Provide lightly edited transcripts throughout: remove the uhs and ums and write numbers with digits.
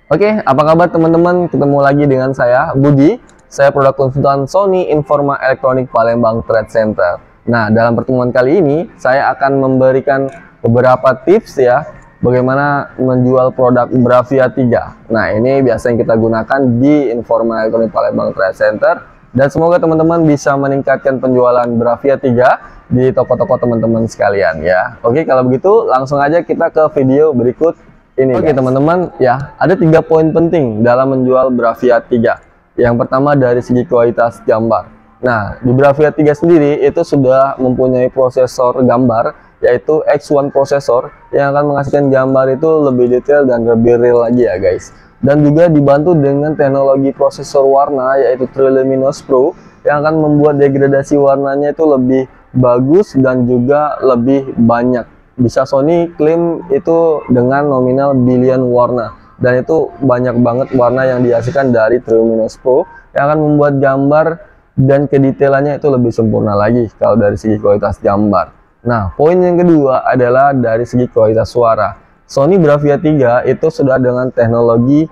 Oke, apa kabar teman-teman? Ketemu lagi dengan saya, Budi. Saya produk konsultan Sony Informa Elektronik Palembang Trade Center. Nah, dalam pertemuan kali ini, saya akan memberikan beberapa tips ya, bagaimana menjual produk Bravia 3. Nah, ini biasa yang kita gunakan di Informa Elektronik Palembang Trade Center. Dan semoga teman-teman bisa meningkatkan penjualan Bravia 3 di toko-toko teman-teman sekalian ya. Oke, kalau begitu langsung aja kita ke video berikut ini. Oke teman-teman, ya ada 3 poin penting dalam menjual Bravia 3. Yang pertama dari segi kualitas gambar. Nah, di Bravia 3 sendiri itu sudah mempunyai prosesor gambar, yaitu X1 prosesor yang akan menghasilkan gambar itu lebih detail dan lebih real lagi ya guys. Dan juga dibantu dengan teknologi prosesor warna, yaitu Triluminos Pro, yang akan membuat degradasi warnanya itu lebih bagus dan juga lebih banyak. Bisa Sony klaim itu dengan nominal billion warna, dan itu banyak banget warna yang dihasilkan dari Triluminos Pro yang akan membuat gambar dan kedetailannya itu lebih sempurna lagi kalau dari segi kualitas gambar. Nah, poin yang kedua adalah dari segi kualitas suara. Sony Bravia 3 itu sudah dengan teknologi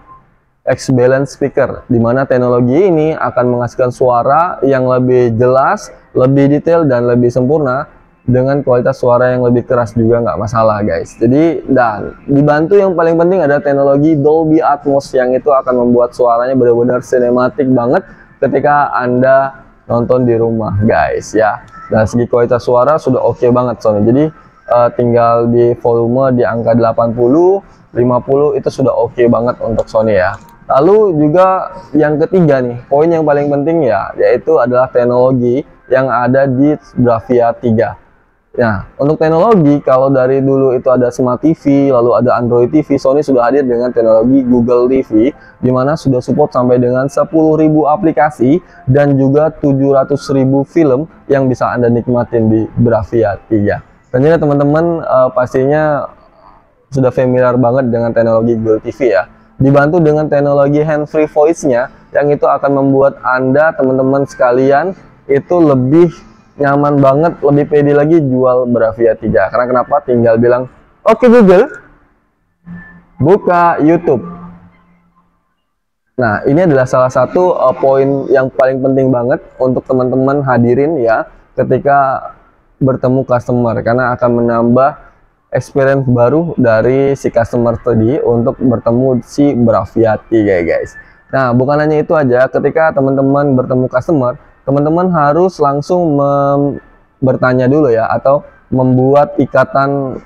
X-Balance speaker, di mana teknologi ini akan menghasilkan suara yang lebih jelas, lebih detail, dan lebih sempurna dengan kualitas suara yang lebih keras juga nggak masalah guys. Jadi, dan dibantu yang paling penting ada teknologi Dolby Atmos yang itu akan membuat suaranya benar-benar sinematik banget ketika Anda nonton di rumah guys ya. Dan segi kualitas suara sudah oke banget Sony. Jadi tinggal di volume di angka 80, 50 itu sudah oke banget untuk Sony ya. Lalu juga yang ketiga nih, poin yang paling penting ya, yaitu adalah teknologi yang ada di Bravia 3. Nah, untuk teknologi, kalau dari dulu itu ada Smart TV, lalu ada Android TV, Sony sudah hadir dengan teknologi Google TV, di mana sudah support sampai dengan 10.000 aplikasi dan juga 700.000 film yang bisa Anda nikmatin di Bravia 3. Tentunya teman-teman pastinya sudah familiar banget dengan teknologi Google TV ya. Dibantu dengan teknologi hand-free voice-nya, yang itu akan membuat Anda, teman-teman sekalian, itu lebih nyaman banget, lebih pede lagi jual Bravia 3. Karena kenapa? Tinggal bilang, "Oke Google, buka YouTube." Nah, ini adalah salah satu poin yang paling penting banget untuk teman-teman hadirin ya, ketika bertemu customer, karena akan menambah experience baru dari si customer tadi untuk bertemu si Bravia 3 guys. Nah, bukan hanya itu aja, ketika teman-teman bertemu customer, teman-teman harus langsung bertanya dulu ya, atau membuat ikatan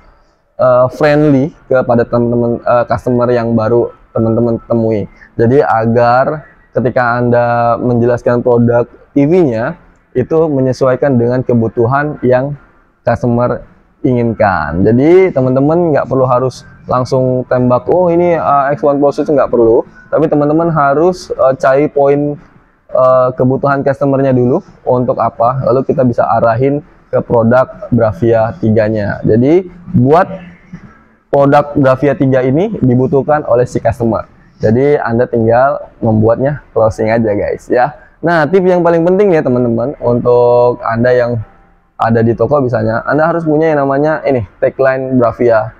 friendly kepada teman-teman customer yang baru teman-teman temui. Jadi agar ketika Anda menjelaskan produk TV-nya itu menyesuaikan dengan kebutuhan yang customer inginkan. Jadi teman-teman nggak perlu harus langsung tembak, oh ini X1 processor, nggak perlu. Tapi teman-teman harus cari poin kebutuhan customernya dulu untuk apa, lalu kita bisa arahin ke produk Bravia 3-nya. Jadi buat produk Bravia 3 ini dibutuhkan oleh si customer. Jadi Anda tinggal membuatnya closing aja guys ya. Nah, tips yang paling penting ya teman-teman, untuk Anda yang ada di toko misalnya, Anda harus punya yang namanya ini tagline Bravia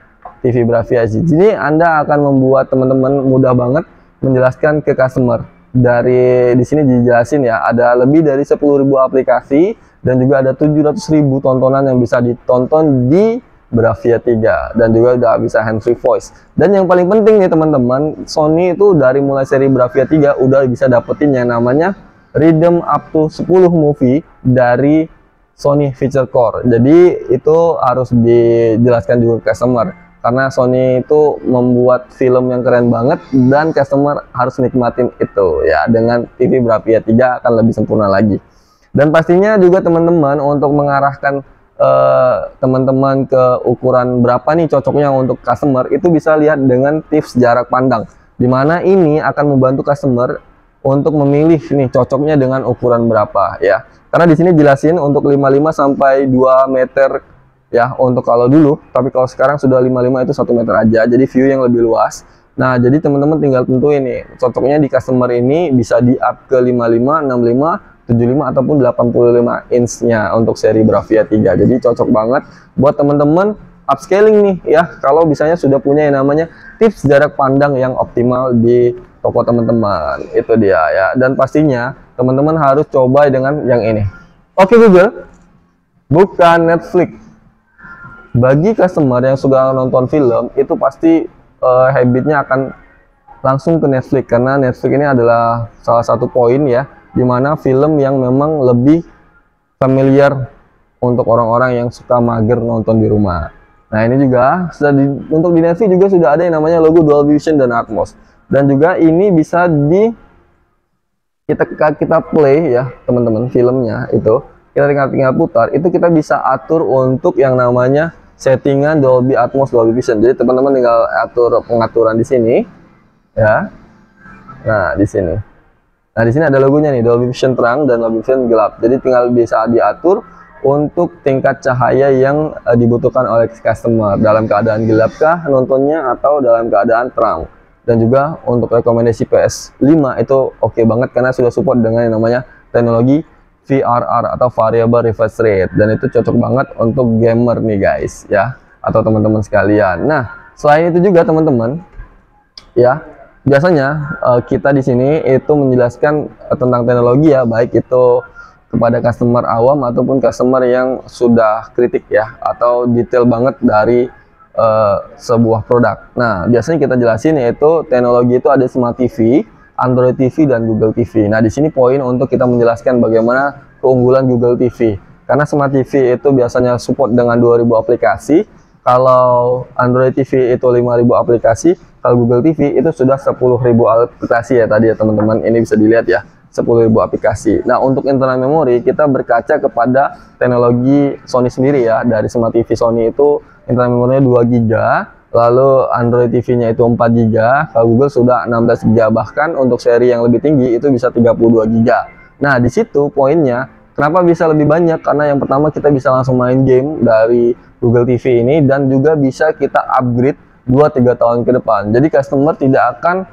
TV Bravia. Jadi Anda akan membuat teman-teman mudah banget menjelaskan ke customer. Dari di sini dijelasin ya, ada lebih dari 10.000 aplikasi dan juga ada 700.000 tontonan yang bisa ditonton di Bravia 3, dan juga udah bisa hands-free voice. Dan yang paling penting nih teman-teman, Sony itu dari mulai seri Bravia 3 udah bisa dapetin yang namanya redeem up to 10 movie dari Sony Feature Core. Jadi itu harus dijelaskan juga ke customer, karena Sony itu membuat film yang keren banget dan customer harus nikmatin itu ya. Dengan TV Bravia 3 akan lebih sempurna lagi. Dan pastinya juga teman-teman untuk mengarahkan teman-teman ke ukuran berapa nih cocoknya untuk customer, itu bisa lihat dengan tips jarak pandang, dimana ini akan membantu customer untuk memilih nih cocoknya dengan ukuran berapa ya. Karena di sini jelasin untuk 55 sampai 2 meter ya untuk kalau dulu, tapi kalau sekarang sudah 55 itu 1 meter aja, jadi view yang lebih luas. Nah, jadi teman-teman tinggal tentuin nih cocoknya di customer ini bisa di up ke 55, 65, 75 ataupun 85 inch-nya untuk seri Bravia 3. Jadi cocok banget buat teman-teman upscaling nih ya, kalau misalnya sudah punya yang namanya tips jarak pandang yang optimal di toko teman-teman. Itu dia ya. Dan pastinya teman-teman harus coba dengan yang ini. Oke Google, bukan Netflix. Bagi customer yang suka nonton film, itu pasti habitnya akan langsung ke Netflix, karena Netflix ini adalah salah satu poin ya, dimana film yang memang lebih familiar untuk orang-orang yang suka mager nonton di rumah. Nah ini juga untuk di Netflix juga sudah ada yang namanya logo Dolby Vision dan Atmos, dan juga ini bisa kita play ya teman-teman, filmnya itu kita tinggal putar, itu kita bisa atur untuk yang namanya settingan Dolby Atmos, Dolby Vision. Jadi teman-teman tinggal atur pengaturan di sini ya. Nah di sini ada logonya nih, Dolby Vision terang dan Dolby Vision gelap. Jadi tinggal bisa diatur untuk tingkat cahaya yang dibutuhkan oleh customer, dalam keadaan gelapkah nontonnya atau dalam keadaan terang. Dan juga untuk rekomendasi PS5 itu oke banget karena sudah support dengan yang namanya teknologi VRR atau Variable Refresh Rate, dan itu cocok banget untuk gamer nih guys ya, atau teman-teman sekalian. Nah selain itu juga teman-teman ya, biasanya kita di sini itu menjelaskan tentang teknologi ya, baik itu kepada customer awam ataupun customer yang sudah kritik ya, atau detail banget dari sebuah produk. Nah biasanya kita jelasin yaitu teknologi itu ada Smart TV, Android TV, dan Google TV. Nah di sini poin untuk kita menjelaskan bagaimana keunggulan Google TV, karena Smart TV itu biasanya support dengan 2000 aplikasi, kalau Android TV itu 5000 aplikasi, kalau Google TV itu sudah 10.000 aplikasi ya tadi ya teman-teman, ini bisa dilihat ya, 10.000 aplikasi. Nah untuk internal memori kita berkaca kepada teknologi Sony sendiri ya. Dari Smart TV Sony itu internal memorinya 2 GB, lalu Android TV-nya itu 4 GB, kalau Google sudah 16 GB, bahkan untuk seri yang lebih tinggi itu bisa 32 GB. Nah di situ poinnya kenapa bisa lebih banyak, karena yang pertama kita bisa langsung main game dari Google TV ini, dan juga bisa kita upgrade 2-3 tahun ke depan. Jadi customer tidak akan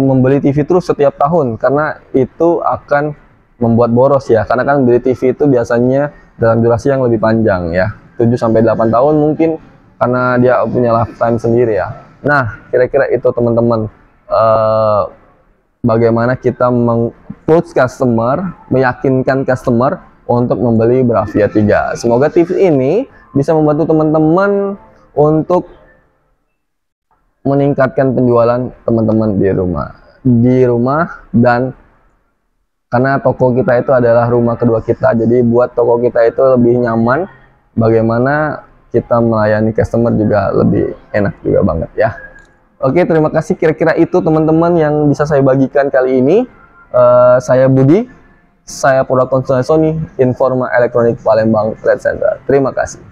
membeli TV terus setiap tahun, karena itu akan membuat boros ya, karena kan beli TV itu biasanya dalam durasi yang lebih panjang ya, 7-8 tahun mungkin, karena dia punya lifetime sendiri ya. Nah kira-kira itu teman-teman, bagaimana kita meng-approach customer, meyakinkan customer untuk membeli Bravia 3. Semoga tips ini bisa membantu teman-teman untuk meningkatkan penjualan teman-teman di rumah, dan karena toko kita itu adalah rumah kedua kita, jadi buat toko kita itu lebih nyaman, bagaimana kita melayani customer juga lebih enak juga banget ya. Oke, terima kasih, kira-kira itu teman-teman yang bisa saya bagikan kali ini. Saya Budi, saya produk konsultan Sony Informa Elektronik Palembang Trade Center. Terima kasih.